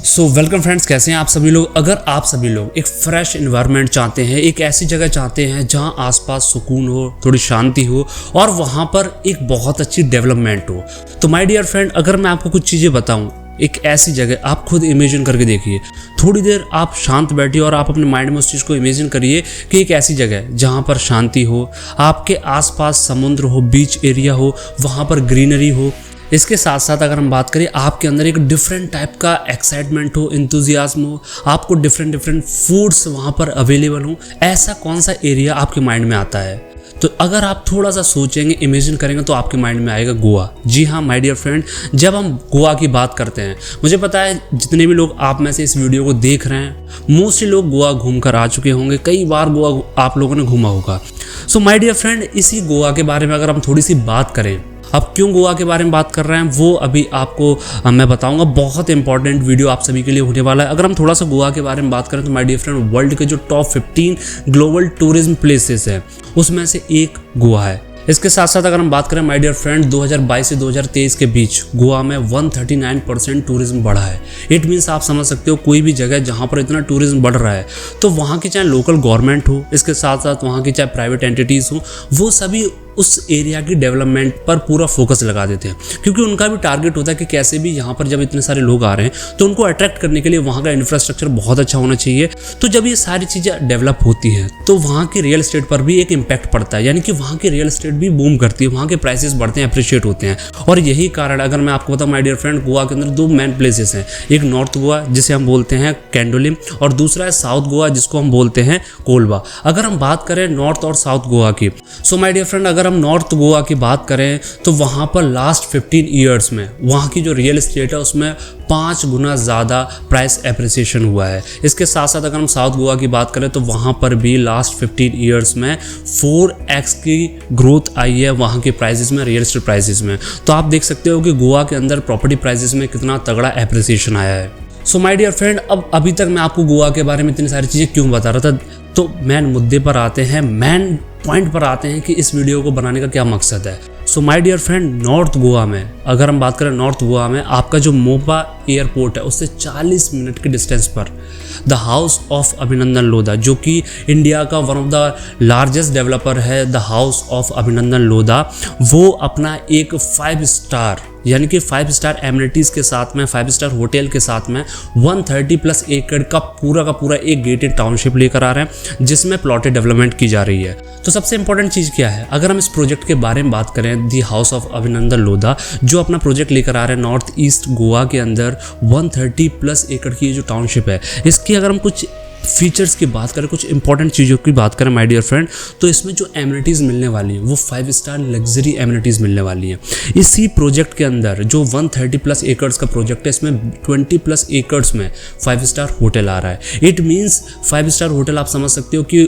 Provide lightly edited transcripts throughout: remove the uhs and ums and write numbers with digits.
So welcome friends, कैसे हैं आप सभी लोग। अगर आप सभी लोग एक फ्रेश एनवायरनमेंट चाहते हैं, एक ऐसी जगह चाहते हैं जहां आसपास सुकून हो, थोड़ी शांति हो और वहां पर एक बहुत अच्छी डेवलपमेंट हो, तो माय डियर फ्रेंड, अगर मैं आपको कुछ चीज़ें बताऊं, एक ऐसी जगह आप खुद इमेजिन करके देखिए। थोड़ी देर आप शांत बैठिए और आप अपने माइंड में उस चीज़ को इमेजिन करिए कि एक ऐसी जगह जहाँ पर शांति हो, आपके आसपास समुद्र हो, बीच एरिया हो, वहाँ पर ग्रीनरी हो। इसके साथ साथ अगर हम बात करें, आपके अंदर एक डिफरेंट टाइप का एक्साइटमेंट हो, इंथुजियाज्म हो, आपको डिफरेंट फूड्स वहाँ पर अवेलेबल हो, ऐसा कौन सा एरिया आपके माइंड में आता है? तो अगर आप थोड़ा सा सोचेंगे, इमेजिन करेंगे, तो आपके माइंड में आएगा गोवा। जी हाँ माय डियर फ्रेंड, जब हम गोवा की बात करते हैं, मुझे पता है जितने भी लोग आप में से इस वीडियो को देख रहे हैं, मोस्टली लोग गोवा घूम कर आ चुके होंगे, कई बार गोवा आप लोगों ने घूमा होगा। सो माय डियर फ्रेंड, इसी गोवा के बारे में अगर हम थोड़ी सी बात करें, अब क्यों गोवा के बारे में बात कर रहे हैं वो अभी आपको मैं बताऊंगा। बहुत इंपॉर्टेंट वीडियो आप सभी के लिए होने वाला है। अगर हम थोड़ा सा गोवा के बारे में बात करें तो माय डियर फ्रेंड, वर्ल्ड के जो टॉप 15 ग्लोबल टूरिज्म प्लेसेस है उसमें से एक गोवा है। इसके साथ साथ अगर हम बात करें माय डियर फ्रेंड, 2022 से 2023 के बीच गोवा में 139% टूरिज्म बढ़ा है। इट मीन्स आप समझ सकते हो, कोई भी जगह जहाँ पर इतना टूरिज्म बढ़ रहा है तो वहाँ की चाहे लोकल गवर्नमेंट हो, इसके साथ साथ वहाँ की चाहे प्राइवेट एंटिटीज़ हो, वो सभी उस एरिया की डेवलपमेंट पर पूरा फोकस लगा देते हैं, क्योंकि उनका भी टारगेट होता है कि कैसे भी यहाँ पर जब इतने सारे लोग आ रहे हैं तो उनको अट्रैक्ट करने के लिए वहाँ का इंफ्रास्ट्रक्चर बहुत अच्छा होना चाहिए। तो जब ये सारी चीज़ें डेवलप होती हैं तो वहाँ की रियल एस्टेट पर भी एक इम्पैक्ट पड़ता है, यानी कि वहाँ की रियल एस्टेट भी बूम करती है, वहाँ के प्राइसेस बढ़ते हैं, अप्रिशिएट होते हैं। और यही कारण, अगर मैं आपको बताऊँ माय डियर फ्रेंड, गोवा के अंदर दो मेन प्लेसेस हैं। एक नॉर्थ गोवा जिसे हम बोलते हैं कैंडोलिम, और दूसरा है साउथ गोवा जिसको हम बोलते हैं कोलवा। अगर हम बात करें नॉर्थ और साउथ गोवा की, सो माय डियर फ्रेंड, अगर हम नॉर्थ गोवा की बात करें तो वहाँ पर लास्ट 15 ईयर्स में वहाँ की जो रियल एस्टेट है उसमें 5 गुना ज़्यादा प्राइस एप्रिसिएशन हुआ है। इसके साथ साथ अगर हम साउथ गोवा की बात करें तो वहाँ पर भी लास्ट 15 ईयर्स में 4x की ग्रोथ आई है वहाँ के प्राइसेस में, रियल एस्टेट प्राइसेस में। तो आप देख सकते हो कि गोवा के अंदर प्रॉपर्टी प्राइसेस में कितना तगड़ा एप्रिसिएशन आया है। सो माय डियर फ्रेंड, अब अभी तक मैं आपको गोवा के बारे में इतनी सारी चीज़ें क्यों बता रहा था, तो मेन मुद्दे पर आते हैं, मेन पॉइंट पर आते हैं कि इस वीडियो को बनाने का क्या मकसद है। So my dear friend, north Goa में अगर हम बात करें, नॉर्थ गोवा में आपका जो मोपा एयरपोर्ट है उससे 40 मिनट के डिस्टेंस पर द हाउस ऑफ अभिनंदन लोधा, जो कि इंडिया का one of the largest developer है, द हाउस ऑफ अभिनंदन लोधा, वो अपना एक 5 स्टार यानी कि 5 स्टार एमिनिटीज़ के साथ में, 5 स्टार होटल के साथ में 130+ एकड़ का पूरा एक गेटेड टाउनशिप लेकर आ रहे हैं जिसमें प्लॉटेड डेवलपमेंट की जा रही है। तो सबसे इंपॉर्टेंट चीज़ क्या है, अगर हम इस प्रोजेक्ट के बारे में बात करें, दी हाउस ऑफ अभिनंदन लोधा जो अपना प्रोजेक्ट लेकर आ रहे हैं नॉर्थ ईस्ट गोवा के अंदर 130+ एकड़ की जो टाउनशिप है, इसकी अगर हम कुछ फीचर्स की बात करें, कुछ इंपॉर्टेंट चीज़ों की बात करें माय डियर फ्रेंड, तो इसमें जो एमिनिटीज़ मिलने वाली हैं वो 5 स्टार लग्जरी एमिनिटीज़ मिलने वाली हैं। इसी प्रोजेक्ट के अंदर जो 130+ एकड़्स का प्रोजेक्ट है, इसमें 20+ एकड़्स में 5 स्टार होटल आ रहा है। इट मीन्स 5 स्टार होटल आप समझ सकते हो कि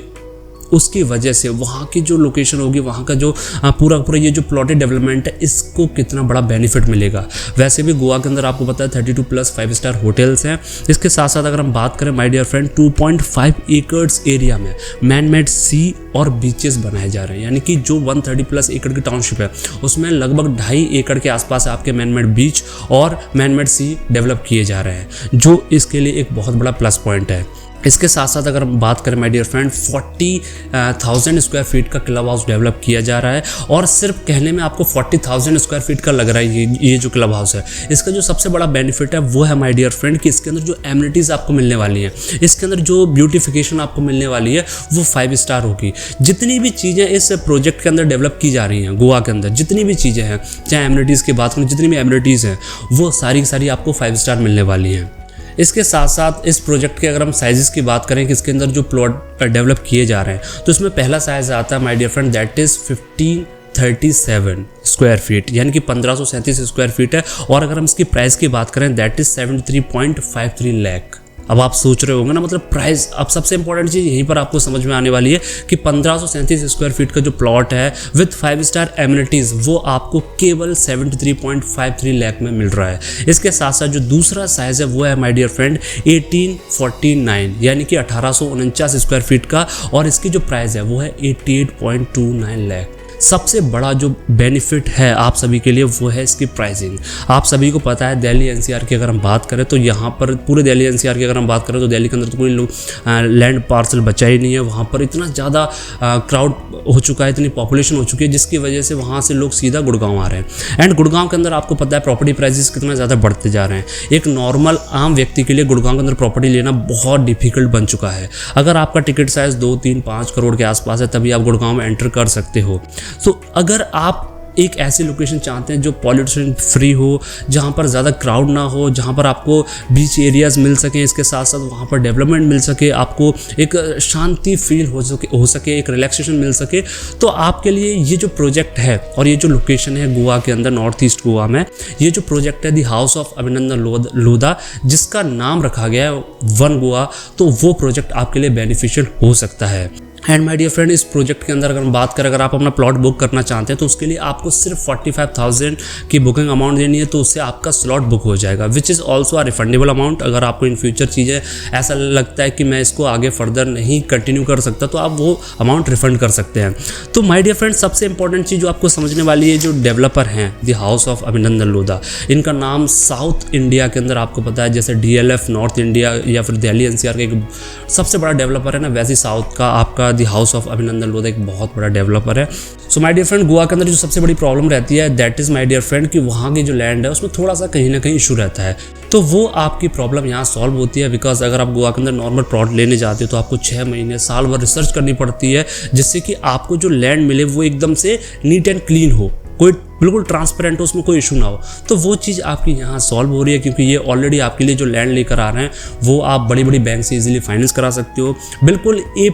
उसकी वजह से वहाँ की जो लोकेशन होगी, वहाँ का जो पूरा ये जो प्लॉटेड डेवलपमेंट है, इसको कितना बड़ा बेनिफिट मिलेगा। वैसे भी गोवा के अंदर आपको पता है 32+ 5 स्टार होटल्स हैं। इसके साथ साथ अगर हम बात करें माय डियर फ्रेंड, 2.5 एकड़्स एरिया में मैन मेड सी और बीचेस बनाए जा रहे हैं, यानी कि जो 130+ एकड़ की टाउनशिप है उसमें लगभग 2.5 एकड़ के आसपास आपके मैन मेड बीच और मैन मेड सी डेवलप किए जा रहे हैं, जो इसके लिए एक बहुत बड़ा प्लस पॉइंट है। इसके साथ साथ अगर हम बात करें my dear friend, 40,000 square feet का क्लब हाउस डेवलप किया जा रहा है, और सिर्फ कहने में आपको 40,000 स्क्वायर फीट का लग रहा है ये जो क्लब हाउस है। इसका जो सबसे बड़ा बेनिफिट है वो है माय डियर फ्रेंड कि इसके अंदर जो एमिनिटीज़ आपको मिलने वाली हैं, इसके अंदर जो ब्यूटिफिकेशन आपको मिलने वाली है वो 5 स्टार होगी। जितनी भी चीज़ें इस प्रोजेक्ट के अंदर डेवलप की जा रही हैं गोवा के अंदर, जितनी भी चीज़ें हैं, चाहे एमिनिटीज़ की बात करें, जितनी भी एमिनिटीज़ हैं वो सारी की सारी आपको 5 स्टार मिलने वाली हैं। इसके साथ साथ इस प्रोजेक्ट के अगर हम साइजेस की बात करें कि इसके अंदर जो प्लॉट डेवलप किए जा रहे हैं, तो इसमें पहला साइज आता है my dear friend, that is 1537 square feet, यानी कि 1537 स्क्वायर फीट है। और अगर हम इसकी प्राइस की बात करें, दैट इज़ 73.53 लाख। अब आप सोच रहे होंगे ना, मतलब प्राइस, अब सबसे इंपॉर्टेंट चीज़ यहीं पर आपको समझ में आने वाली है कि 1537 स्क्वायर फीट का जो प्लॉट है विथ 5 स्टार एमिनिटीज़ वो आपको केवल 73.53 लाख में मिल रहा है। इसके साथ साथ जो दूसरा साइज है वो है माय डियर फ्रेंड 1849, यानी कि 1849 स्क्वायर फीट का, और इसकी जो प्राइस है वो है 88.29 लाख। सबसे बड़ा जो बेनिफिट है आप सभी के लिए वो है इसकी प्राइसिंग। आप सभी को पता है दिल्ली एनसीआर की अगर हम बात करें तो यहाँ पर पूरे दिल्ली एनसीआर की अगर हम बात करें तो दिल्ली के अंदर तो कोई लैंड पार्सल बचा ही नहीं है। वहाँ पर इतना ज़्यादा क्राउड हो चुका है, इतनी पॉपुलेशन हो चुकी है जिसकी वजह से वहाँ से लोग सीधा गुड़गांव आ रहे हैं। एंड गुड़गांव के अंदर आपको पता है प्रॉपर्टी प्राइसेस कितना ज़्यादा बढ़ते जा रहे हैं। एक नॉर्मल आम व्यक्ति के लिए गुड़गांव के अंदर प्रॉपर्टी लेना बहुत डिफिकल्ट बन चुका है। अगर आपका टिकट साइज 2, 3, 5 करोड़ के आसपास है तभी आप गुड़गांव में एंटर कर सकते हो। तो अगर आप एक ऐसी लोकेशन चाहते हैं जो पॉल्यूशन फ्री हो, जहाँ पर ज़्यादा क्राउड ना हो, जहाँ पर आपको बीच एरियाज़ मिल सकें, इसके साथ साथ वहाँ पर डेवलपमेंट मिल सके, आपको एक शांति फील हो सके, एक रिलैक्सेशन मिल सके, तो आपके लिए ये जो प्रोजेक्ट है और ये जो लोकेशन है गोवा के अंदर, नॉर्थ ईस्ट गोवा में, ये जो प्रोजेक्ट है द हाउस ऑफ अभिनंदन लोधा, जिसका नाम रखा गया है वन गोवा, तो वो प्रोजेक्ट आपके लिए बेनिफिशियल हो सकता है। एंड माय डियर फ्रेंड, इस प्रोजेक्ट के अंदर अगर हम बात करें, अगर आप अपना प्लॉट बुक करना चाहते हैं तो उसके लिए आपको सिर्फ 45,000 की बुकिंग अमाउंट देनी है, तो उससे आपका स्लॉट बुक हो जाएगा, which is also a refundable amount. अगर आपको इन फ्यूचर चीज़ें ऐसा लगता है कि मैं इसको आगे फर्दर नहीं कंटिन्यू कर सकता तो आप वो अमाउंट रिफंड कर सकते हैं। तो माय डियर फ्रेंड, सबसे इंपॉर्टेंट चीज़ जो आपको समझने वाली है, जो डेवलपर हैं द हाउस ऑफ अभिनंदन लोधा, इनका नाम साउथ इंडिया के अंदर आपको पता है जैसे DLF नॉर्थ इंडिया या फिर दिल्ली NCR का एक सबसे बड़ा डेवलपर है ना, वैसे साउथ का आपका द हाउस ऑफ अभिनंदन लोधा एक बहुत बड़ा डेवलपर है। So my dear friend, Goa के अंदर जो सबसे बड़ी प्रॉब्लम रहती है that is my dear friend कि वहाँ की जो लैंड है उसमें थोड़ा सा कहीं ना कहीं इशू रहता है। तो वो आपकी प्रॉब्लम यहाँ सॉल्व होती है, बिकॉज अगर आप गोवा के अंदर नॉर्मल प्लॉट लेने जाते हो तो आपको 6 महीने साल भर रिसर्च करनी पड़ती है, जिससे कि आपको जो लैंड मिले वो एकदम से नीट एंड क्लीन हो, कोई बिल्कुल ट्रांसपेरेंट हो, उसमें कोई इशू ना हो। तो वो चीज़ आपकी यहाँ सॉल्व हो रही है, क्योंकि ये ऑलरेडी आपके लिए जो लैंड लेकर आ रहे हैं वो आप बड़ी बड़ी बैंक से इजीली फाइनेंस करा सकते हो। बिल्कुल A+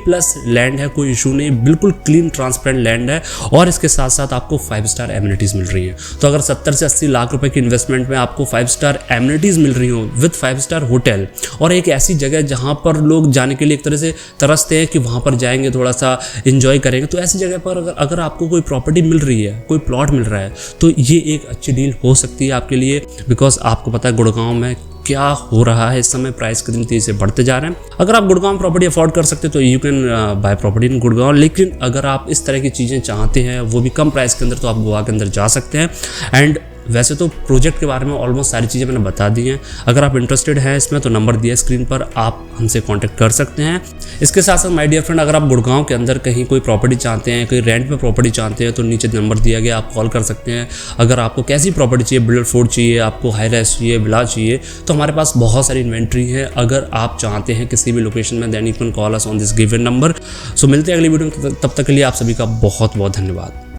लैंड है, कोई इशू नहीं, बिल्कुल क्लीन ट्रांसपेरेंट लैंड है, और इसके साथ साथ आपको 5 स्टार एमिनिटीज़ मिल रही हैं। तो अगर 70 से 80 लाख रुपए की इन्वेस्टमेंट में आपको 5 स्टार एमिनिटीज़ मिल रही हो विद 5 स्टार होटल, और एक ऐसी जगह जहाँ पर लोग जाने के लिए एक तरह से तरसते हैं कि वहाँ पर जाएंगे थोड़ा सा इंजॉय करेंगे, तो ऐसी जगह पर अगर आपको कोई प्रॉपर्टी मिल रही है, कोई प्लॉट मिल रहा है, तो ये एक अच्छी डील हो सकती है आपके लिए। बिकॉज आपको पता है गुड़गांव में क्या हो रहा है इस समय, प्राइस कितनी तेजी से बढ़ते जा रहे हैं। अगर आप गुड़गांव प्रॉपर्टी अफोर्ड कर सकते हो तो you can buy property in Gurgaon, लेकिन अगर आप इस तरह की चीज़ें चाहते हैं वो भी कम प्राइस के अंदर, तो आप गोवा के अंदर जा सकते हैं। एंड वैसे तो प्रोजेक्ट के बारे में ऑलमोस्ट सारी चीज़ें मैंने बता दी हैं। अगर आप इंटरेस्टेड हैं इसमें तो नंबर दिया स्क्रीन पर, आप हमसे कांटेक्ट कर सकते हैं। इसके साथ साथ माय डियर फ्रेंड, अगर आप गुड़गांव के अंदर कहीं कोई प्रॉपर्टी चाहते हैं, कोई रेंट पे प्रॉपर्टी चाहते हैं, तो नीचे नंबर दिया गया, आप कॉल कर सकते हैं। अगर आपको कैसी प्रॉपर्टी चाहिए, बिल्डर फोर्ड चाहिए, आपको हाई राइज चाहिए, विला चाहिए, तो हमारे पास बहुत सारी इन्वेंट्री है। अगर आप चाहते हैं किसी भी लोकेशन में, then you can call us on this given number. So मिलते हैं अगली वीडियो में, तब तक के लिए आप सभी का बहुत बहुत धन्यवाद।